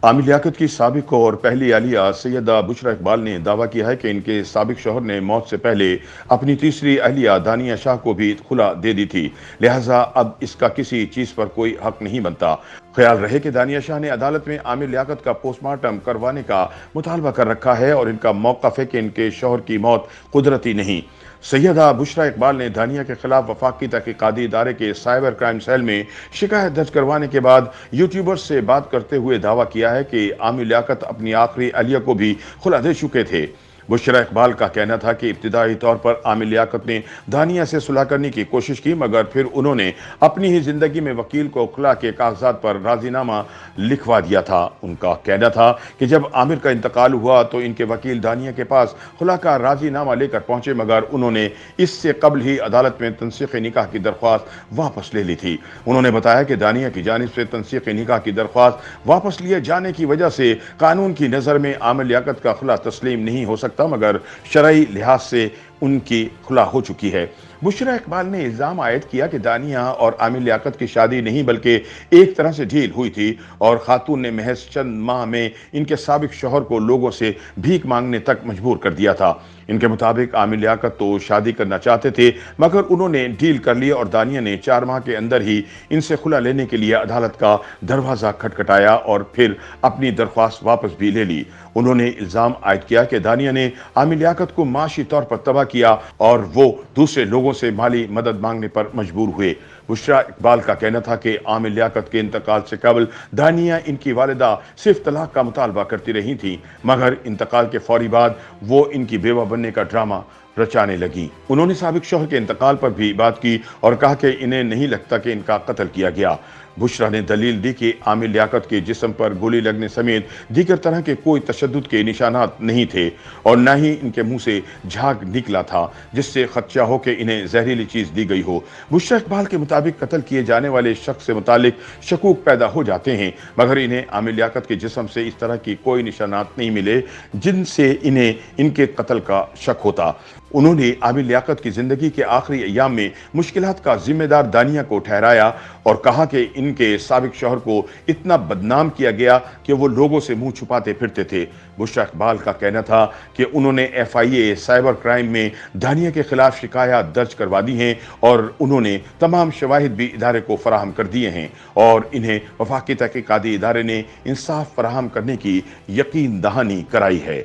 عامر لیاقت کی سابق اور پہلی اہلیہ سیدہ بشریٰ اقبال نے دعویٰ کیا ہے کہ ان کے سابق شوہر نے موت سے پہلے اپنی تیسری اہلیہ دانیہ شاہ کو بھی خلا دے دی تھی، لہٰذا اب اس کا کسی چیز پر کوئی حق نہیں بنتا۔ خیال رہے کہ دانیہ شاہ نے عدالت میں عامر لیاقت کا پوسٹ مارٹم کروانے کا مطالبہ کر رکھا ہے اور ان کا موقف ہے کہ ان کے شوہر کی موت قدرتی نہیں۔ سیدہ بشریٰ اقبال نے دانیہ کے خلاف وفاقی تحقیقاتی ادارے کے سائبر کرائم سیل میں شکایت درج کروانے کے بعد یوٹیوبرز سے بات کرتے ہوئے دعویٰ کیا ہے کہ عامر لیاقت اپنی آخری اہلیہ کو بھی خلا دے چکے تھے۔ بشریٰ اقبال کا کہنا تھا کہ ابتدائی طور پر عامر لیاقت نے دانیہ سے صلح کرنے کی کوشش کی، مگر پھر انہوں نے اپنی ہی زندگی میں وکیل کو خلا کے کاغذات پر راضی نامہ لکھوا دیا تھا۔ ان کا کہنا تھا کہ جب عامر کا انتقال ہوا تو ان کے وکیل دانیہ کے پاس خلا کا راضی نامہ لے کر پہنچے، مگر انہوں نے اس سے قبل ہی عدالت میں تنسیخ نکاح کی درخواست واپس لے لی تھی۔ انہوں نے بتایا کہ دانیہ کی جانب سے تنسیخ نکاح کی درخواست واپس لیے جانے کی وجہ سے قانون کی نظر میں عامر لیاقت کا خلا تسلیم نہیں ہو سکتا، مگر شرعی لحاظ سے ان کی خلا ہو چکی ہے۔ بشریٰ اقبال نے الزام عائد کیا کہ دانیہ اور عامر لیاقت کی شادی نہیں بلکہ ایک طرح سے ڈھیل ہوئی تھی اور خاتون نے محض چند ماہ میں ان کے سابق شوہر کو لوگوں سے بھیک مانگنے تک مجبور کر دیا تھا۔ ان کے مطابق عامر لیاقت تو شادی کرنا چاہتے تھے، مگر انہوں نے ڈیل کر لی اور دانیہ نے 4 ماہ کے اندر ہی ان سے خلا لینے کے لیے عدالت کا دروازہ کھٹکھٹایا اور پھر اپنی درخواست واپس بھی لے لی۔ انہوں نے الزام عائد کیا کہ دانیہ نے عامر لیاقت کو معاشی طور پر تباہ کیا اور وہ دوسرے لوگوں سے مالی مدد مانگنے پر مجبور ہوئے۔ بشریٰ اقبال کا کہنا تھا کہ عامر لیاقت کے انتقال سے قبل دانیہ ان کی والدہ صرف طلاق کا مطالبہ کرتی رہی تھیں، مگر انتقال کے فوری بعد وہ ان کی بیوہ بننے کا ڈرامہ رچانے لگی۔ انہوں نے سابق شوہر کے انتقال پر بھی بات کی اور کہا کہ انہیں نہیں لگتا کہ ان کا قتل کیا گیا۔ بشریٰ نے دلیل دی کہ عامر لیاقت کے جسم پر گولی لگنے سمیت دیگر طرح کے کوئی تشدد کے نشانات نہیں تھے اور نہ ہی ان کے منہ سے جھاگ نکلا تھا جس سے خدشہ ہو کہ انہیں زہریلی چیز دی گئی ہو۔ بشریٰ اقبال کے مطابق قتل کیے جانے والے شخص سے متعلق شکوک پیدا ہو جاتے ہیں، مگر انہیں عامر لیاقت کے جسم سے اس طرح کی کوئی نشانات نہیں ملے جن سے انہیں ان کے قتل کا شک ہوتا۔ انہوں نے عامر لیاقت کی زندگی کے آخری ایام میں مشکلات کا ذمہ دار دانیہ کو ٹھہرایا اور کہا کہ ان کے سابق شوہر کو اتنا بدنام کیا گیا کہ وہ لوگوں سے منہ چھپاتے پھرتے تھے۔ بشریٰ اقبال کا کہنا تھا کہ انہوں نے FIA سائبر کرائم میں دانیہ کے خلاف شکایات درج کروا دی ہیں اور انہوں نے تمام شواہد بھی ادارے کو فراہم کر دیے ہیں اور انہیں وفاقی تحقیقاتی ادارے نے انصاف فراہم کرنے کی یقین دہانی کرائی ہے۔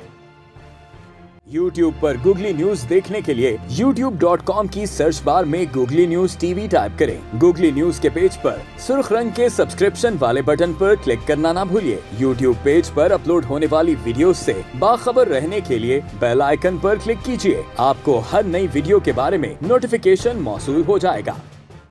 یوٹیوب پر گوگلی نیوز دیکھنے کے لیے youtube.com کی سرچ بار میں گوگلی نیوز TV ٹائپ کریں۔ گوگلی نیوز کے پیج پر سرخ رنگ کے سبسکرپشن والے بٹن پر کلک کرنا نہ بھولیے۔ یوٹیوب پیج پر اپلوڈ ہونے والی ویڈیوز سے باخبر رہنے کے لیے بیل آئیکن پر کلک کیجیے۔ آپ کو ہر نئی ویڈیو کے بارے میں نوٹیفیکیشن موصول ہو جائے گا۔